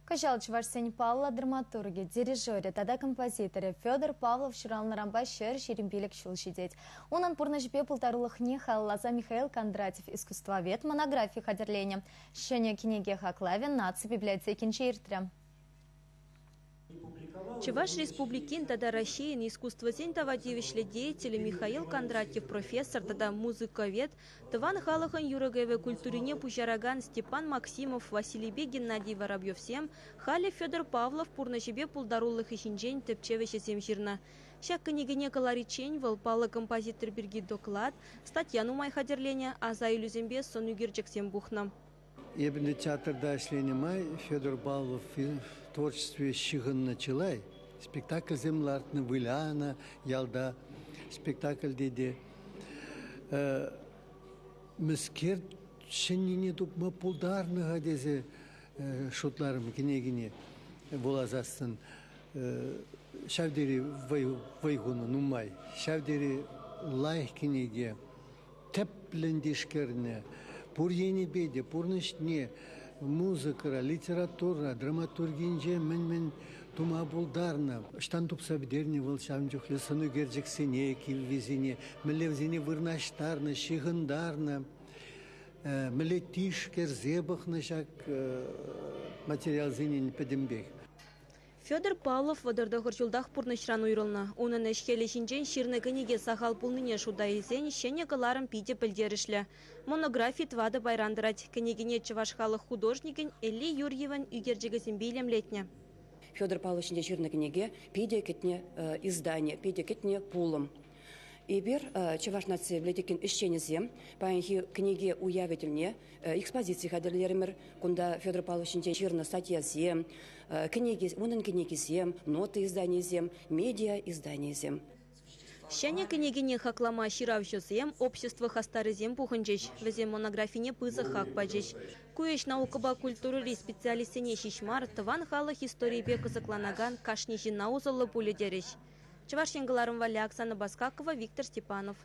Кажал Чувашсен Павла драматурги, дирижере, тада композиторе Федор Павлов шуралнарамба шер шерембелек шулшидеть. Онан пурнажбе полторулых не халлаза Михаил Кондратьев искусствовед монографии хадерления. Щеня книги хаклавин наци библиотекин чиртря. Чуваш республикин тада Россиин искусствозен тавадивишле деятели Михаил Кондратьев профессор тада музыковед, таван халахан юрагеве культурине пужараган Степан Максимов, Василий Геннадий Воробьев-Сем, Хали Федор Павлов пурнашебе пулдарулых ишинжень тепчевеше земжирна. Ща книгине каларичень волпала композитор Бергит доклад, статья нумай хадерления, а за илюзембе сонугирчик сембухна. Ебенде театрда май Федор Павлов в творчестве щиган началай. Спектакль землартны выляна, ялда, спектакль деде. Мискер шеннине тупма пулдарныга дезе шутларым кенегине волазастын. Шавдери вайгуна нумай, шавдери лайх кенеге, теплендишкерне. Пурьени беде, пурнышне, музыка, литература, драматургинже, мен тума булдарна. Штан тупсабдерни волшамджух лесану герджексине, килвизине, мелевзине вырнаштарна, шигандарна, мелетиш керзебахна шак материал зинин педембех. Федор Павлов водорда хорчулдах пурнышран уйрылна. Унын эшкелешинчен ширны книге сахал пулныне шудайызен щене каларым пиде пілдерішлі. Монографии твады байрандырать. Книгине чувашхалық художникин Элли Юрьеван үгерджігізін билемлетне. Федор Павловичin ширны книге пиде кетне издание, пиде кетне пулым. Ибер Чуваш нации библиотекин ищенезем, паянхи книге уявительне, экспозиции хадерлеример, кунда Федор Павловичin чирна статья зем, книги, унын книги зем, ноты издания зем, медиа издания зем. Щаня книгине хаклама ширавщу зем, общество хастары зем пуханчеч, везем монографине пыза хак баджеч. Куеш наукаба культуры специалистине шишмар, таван халах истории бека закланаган, кашнижин наузалы пуледереш. Чувашин Галарым Валя, Оксана Баскакова, Виктор Степанов.